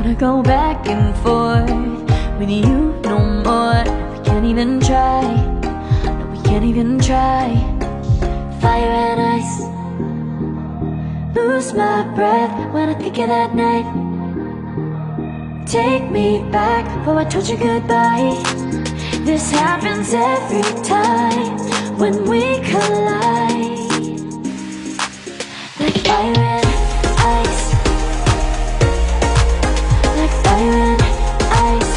wanna go back and forth with you no more. We can't even try, no, we can't even try. Fire and ice, lose my breath when I think of that night. Take me back, oh I told you goodbye. This happens every time when we collide. Like fire and ice, like fire and ice.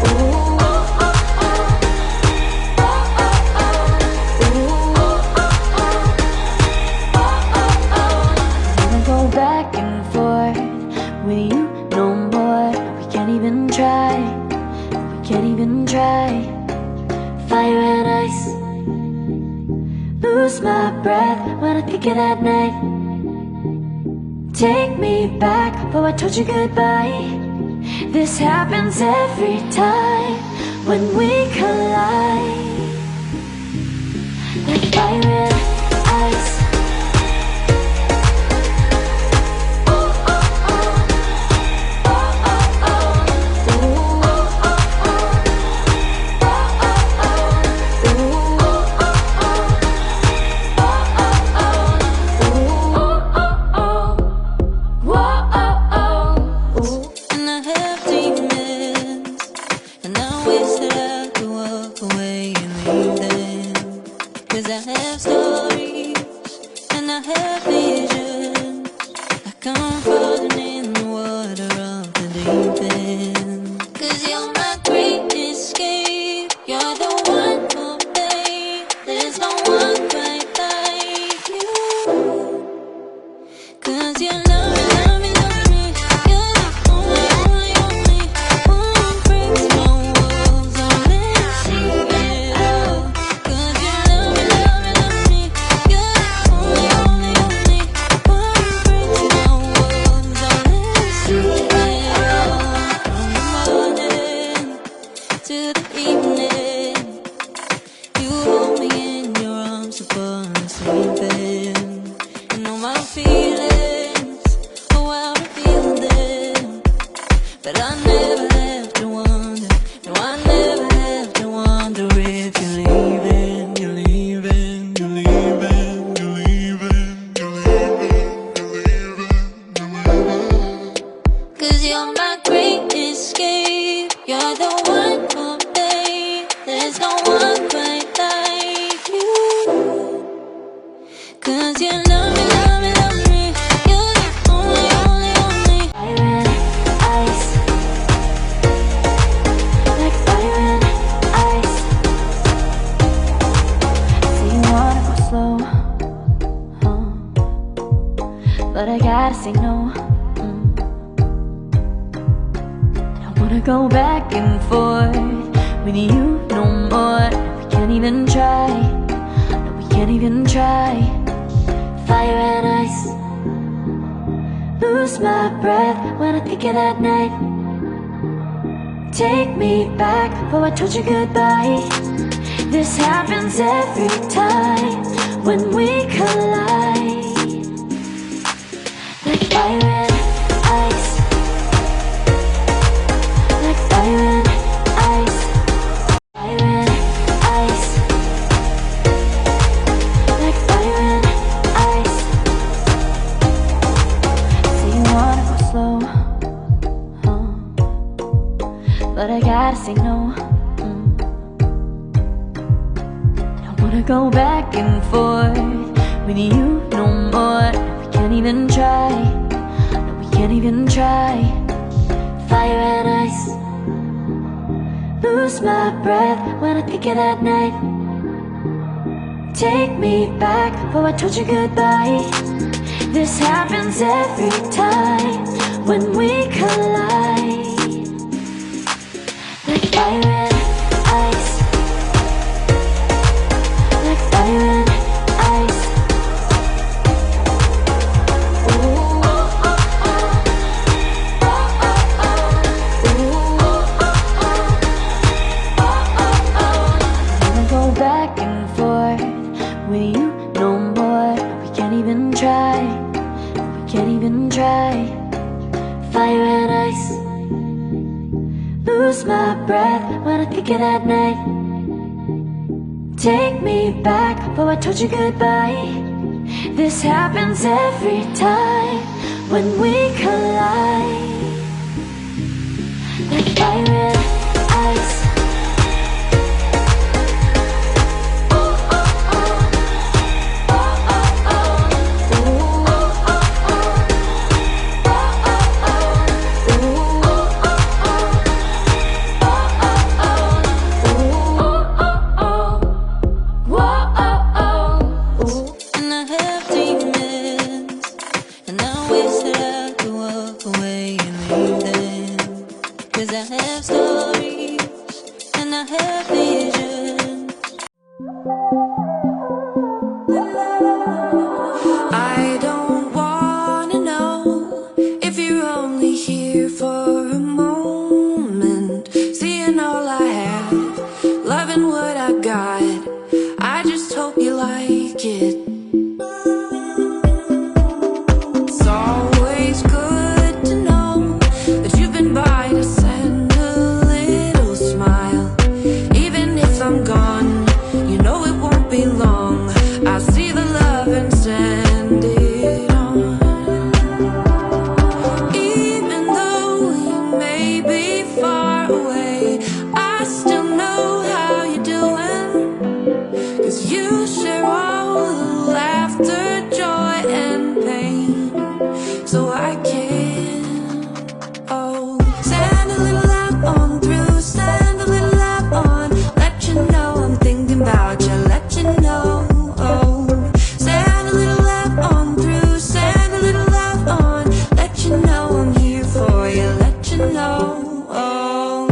Ooh, oh, oh, oh. Oh, oh, oh. Ooh, oh, oh, oh. Oh, oh, oh. I wanna go back and forth with you no more. We can't even try, we can't even try. Fire and ice, lose my breath when I think of that night. Take me back, oh I told you goodbye. This happens every time when we collide. Like fire and ice. Cause I have stories and I have visions. Like I'm falling in the water of the deep end. Cause you're my great escape. You're the one for me. There's no one quite like you. Cause you love me, love me, love me. You're the only, only, only one breaks my walls. I'll let see it all. Cause you love me, love me, love me. You're the only, only, only one breaks my walls. I'll let see it all. From the morning to the evening, you hold me in your arms to fall asleep. And all my feelings, oh how I feel them. But I never have to wonder, no I never have to wonder if you're leaving, you're leaving, you're leaving, you're leaving, you're leaving, you're leaving, you're leaving. Cause you're my great escape, you're the one for me. There's no one quite like you. Cause you love me, love me, love me. You're the only, only, only. Fire and ice, like fire and ice. Say you wanna go slow, but I gotta say no. I don't wanna go back and forth with you no more. We can't even try, no we can't even try. Fire and ice, lose my breath when I think of that night. Take me back, oh I told you goodbye. This happens every time when we collide. Like fire and ice, like fire and ice. Fire and ice, like fire and ice. Say you wanna go slow, but I gotta say no. I don't wanna go back and forth with you no more. We can't even try, no we can't even try. Fire and ice, lose my breath when I think of that night. Take me back, oh I told you goodbye. This happens every time when we collide. Like fire and ice, like fire and ice. Ooh, oh, oh, oh. Oh, oh, oh. Ooh, oh, oh, oh. Oh, oh, oh. I wanna go back and forth with you no more. We can't even try, we can't even try. lose my breath when I think of that night. Take me back before I told you goodbye. This happens every time when we collide. Like fire and ice. And I have demons, and I wish that I could walk away and leave them. 'Cause I have stories, and I have visions. I don't wanna know if you're only here for a moment, seeing all I have, loving what I got. I just hope you like it. It's always good to know that you've been by to send a little smile. Even if I'm gone, you know it won't be long. I'll see the love and send it on. Even though you may be far away, I still know how you're doing. 'Cause you share all the laughter, joy, and pain. So I can, oh, send a little love on through, send a little love on. Let you know I'm thinking about you, let you know, oh. Send a little love on through, send a little love on. Let you know I'm here for you, let you know, oh.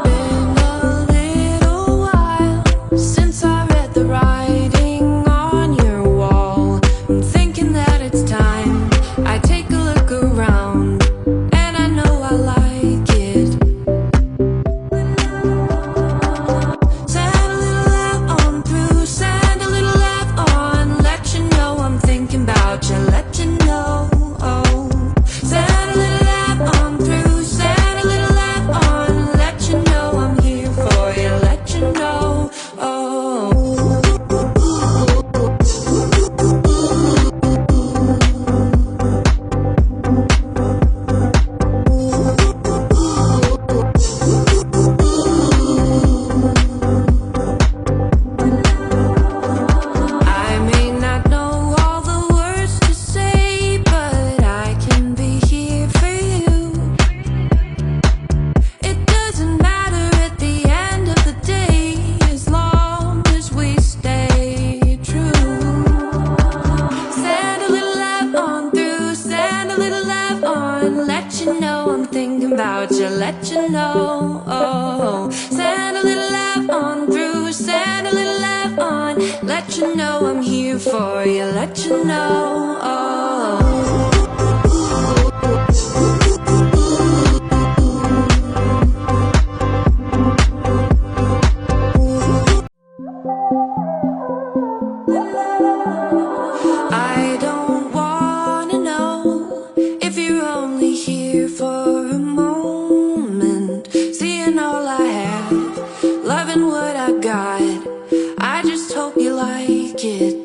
Been a little while since I read the writing on your wall. I'm thinking that it's time I take a look around, and I know I like it. Send a little love on through, send a little love on. Let you know I'm thinking about you, let you know, oh. Send a little love on through, send a little love on. Let you know I'm here for you, let you know, oh. I may not know all the words to say, but I can be here for you. It doesn't matter at the end of the day, as long as we stay true. Send a little love on through, send a little love on. Let you know I'm thinking about you, let you know, oh. Send a little love on through, send a little love on. Let you know I'm here for you, let you know, oh. I don't wanna know if you're only here for a moment, seeing all I have, loving what I got. I just hope you like it.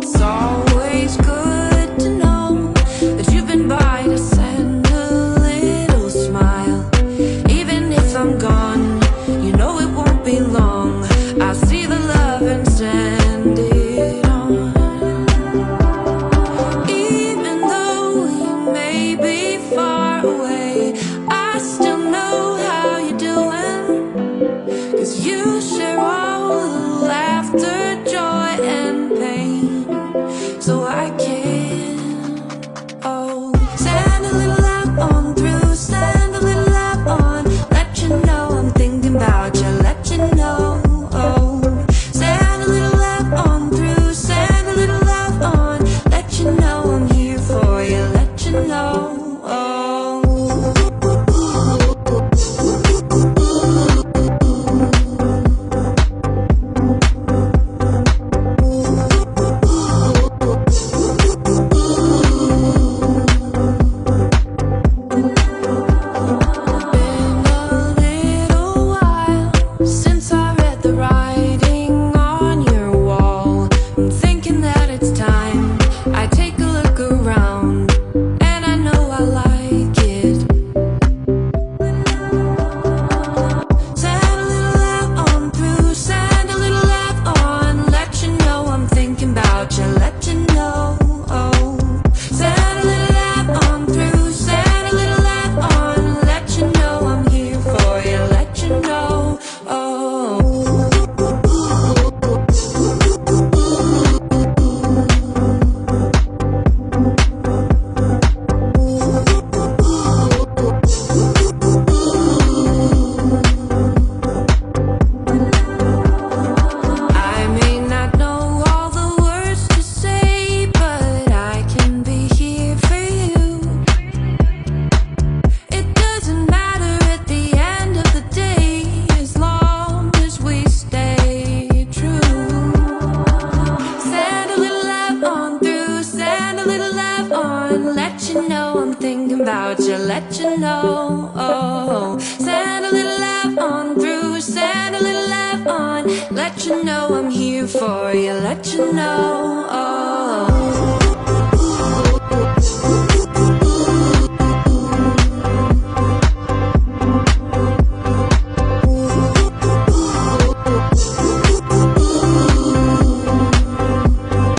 It's always good to know that you've been by to send a little smile. Even if I'm gone, you know it won't be long. I'll see the love and send it about you, let you know. Oh, send a little love on through, send a little love on. Let you know I'm here for you, let you know.